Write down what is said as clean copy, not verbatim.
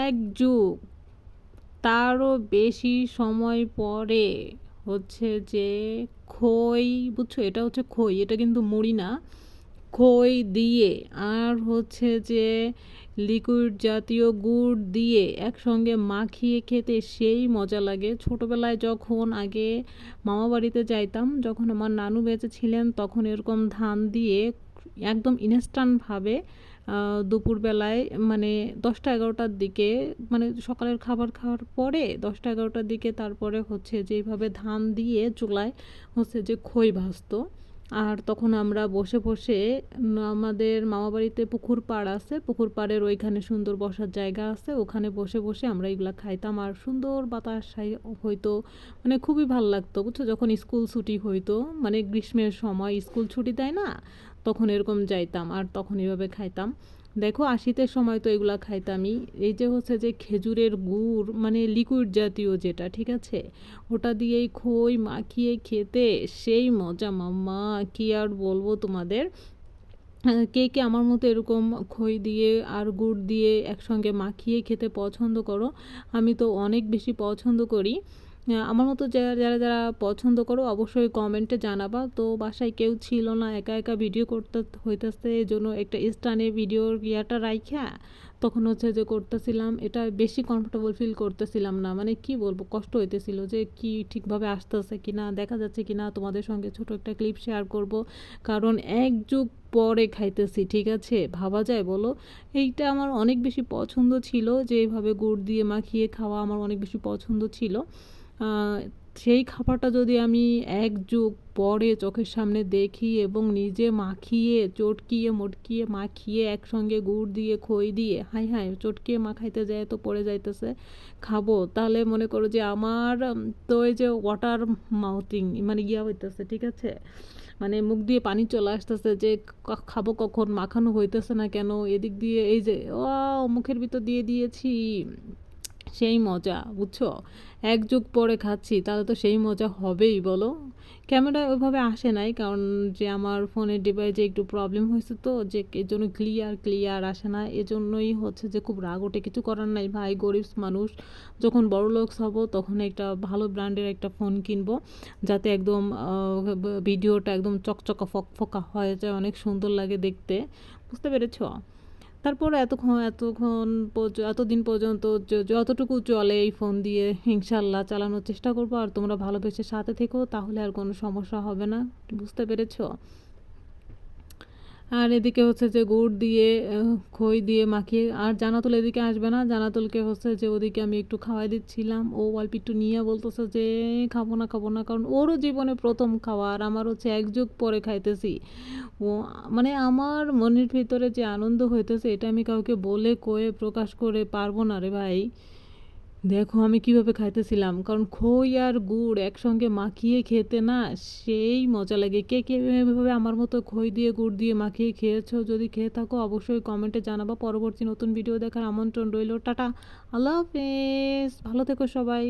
এক যুগ তারও বেশি সময় পরে হচ্ছে যে খই, বুঝছো, এটা হচ্ছে খই, এটা কিন্তু মুড়ি না। খই দিয়ে আর হচ্ছে যে লিকুইড জাতীয় গুড় দিয়ে একসঙ্গে মাখিয়ে খেতে সেই মজা লাগে। ছোটোবেলায় যখন আগে মামা বাড়িতে যাইতাম, যখন আমার নানু বেঁচে ছিলেন, তখন এরকম ধান দিয়ে একদম ইনস্ট্যান্টভাবে দুপুরবেলায় মানে 10টা-11টার দিকে, মানে সকালের খাবার খাওয়ার পরে 10টা-11টার দিকে, তারপরে হচ্ছে যেইভাবে ধান দিয়ে চুলায় হচ্ছে যে খই ভাজতো। আর তখন আমরা বসে বসে আমাদের মামা বাড়িতে পুকুর পাড় আছে, পুকুর পাড়ের ওইখানে সুন্দর বসার জায়গা আছে, ওখানে বসে বসে আমরা এগুলা খাইতাম। আর সুন্দর বাতাস হইতো, মানে খুবই ভালো লাগতো, বুঝছো। যখন স্কুল ছুটি হইতো, মানে গ্রীষ্মের সময় স্কুল ছুটি দেয় না, তখন এরকম যাইতাম আর তখন এভাবে খাইতাম। দেখো, শীতের সময় তো এগুলা খাইতামই। এই যে হচ্ছে যে খেজুরের গুড়, মানে লিকুইড জাতীয় যেটা, ঠিক আছে, ওটা দিয়েই খই মাখিয়ে খেতে সেই মজা মাম্মা, কি আর বলবো তোমাদের। কে কে আমার মতো এরকম খই দিয়ে আর গুড় দিয়ে একসঙ্গে মাখিয়ে খেতে পছন্দ করো? আমি তো অনেক বেশি পছন্দ করি। আমার মতো যারা যারা যারা পছন্দ করো অবশ্যই কমেন্টে জানাবা। তো বাসায় কেউ ছিল না, একা একা ভিডিও করতে হইতেছে, এই জন্য একটা স্টানে ভিডিওর ইয়াটা রাইখা তখন হচ্ছে যে করতেছিলাম। এটা বেশি কমফোর্টেবল ফিল করতেছিলাম না, মানে কি বলবো, কষ্ট হইতেছিল যে কি ঠিকভাবে আসতেছে কি না, দেখা যাচ্ছে কি না। তোমাদের সঙ্গে ছোট একটা ক্লিপ শেয়ার করব, কারণ এক যুগ পরে খাইতেছি, ঠিক আছে, ভাবা যায় বলো? এইটা আমার অনেক বেশি পছন্দ ছিল, যে এভাবে গুড় দিয়ে মাখিয়ে খাওয়া আমার অনেক বেশি পছন্দ ছিল। সেই খাবারটা যদি আমি এক যুগ পরে চোখের সামনে দেখি এবং নিজে মাখিয়ে চটকিয়ে মটকিয়ে মাখিয়ে একসঙ্গে গুড় দিয়ে খই দিয়ে, হাই হাই, চটকিয়ে মাখাইতে যায় তো পড়ে যাইতেছে, খাবো, তাহলে মনে করো যে আমার তো এই যে ওয়াটার মাউথিং, মানে ইয়া হইতেছে, ঠিক আছে, মানে মুখ দিয়ে পানি চলে আসতেছে যে খাবো কখন, মাখানো হইতেছে না কেন, এদিক দিয়ে এই যে ও মুখের ভিতর দিয়ে দিয়েছি, সেই মজা, বুঝছো। এক যুগ পরে খাচ্ছি, তাহলে তো সেই মজা হবেই বলো। ক্যামেরা ওইভাবে আসে নাই, কারণ যে আমার ফোনের ডিভাইসে একটু প্রবলেম হয়েছে, তো যে এর জন্য ক্লিয়ার আসে না, এজন্যই হচ্ছে যে খুব রাগ ওঠে। কিছু করার নাই ভাই, গরিব মানুষ, যখন বড় লোকস হব তখন একটা ভালো ব্র্যান্ডের একটা ফোন কিনবো, যাতে একদম ভিডিওটা একদম চকচকা ফকফকা হয়ে যায়, অনেক সুন্দর লাগে দেখতে, বুঝতে পেরেছো। তারপর এতদিন পর্যন্ত যতটুকু চলে এই ফোন দিয়ে ইনশাল্লাহ চালানোর চেষ্টা করবো। আর তোমরা ভালোবেসে সাথে থেকো, তাহলে আর কোনো সমস্যা হবে না, বুঝতে পেরেছো। আর এদিকে হচ্ছে যে গুড় দিয়ে খই দিয়ে মাখিয়ে, আর জানাতুল এদিকে আসবে না, জানাতুলকে হচ্ছে যে ওদিকে আমি একটু খাওয়াই দিচ্ছিলাম, ও অল্প একটু নিয়ে বলতেছে যে খাবো না, কারণ ওরও জীবনে প্রথম খাওয়া, আর আমার হচ্ছে এক যুগ পরে খাইতেছি। ও মানে আমার মনের ভিতরে যে আনন্দ হইতেছে, এটা আমি কাউকে বলে কয়ে প্রকাশ করে পারবো না রে ভাই। দেখো আমি কিভাবে খাইতেছিলাম, কারণ খই আর গুড় একসঙ্গে মাখিয়ে খেতে না সেই মজা লাগে। কে কে এভাবে আমার মতো খই দিয়ে গুড় দিয়ে মাখিয়ে খেয়েছো? যদি খেয়ে থাকো অবশ্যই কমেন্টে জানাবা। পরবর্তী নতুন ভিডিও দেখার আমন্ত্রণ রইল। টাটা, আল্লাহ হাফেজ, ভালো থেকো সবাই।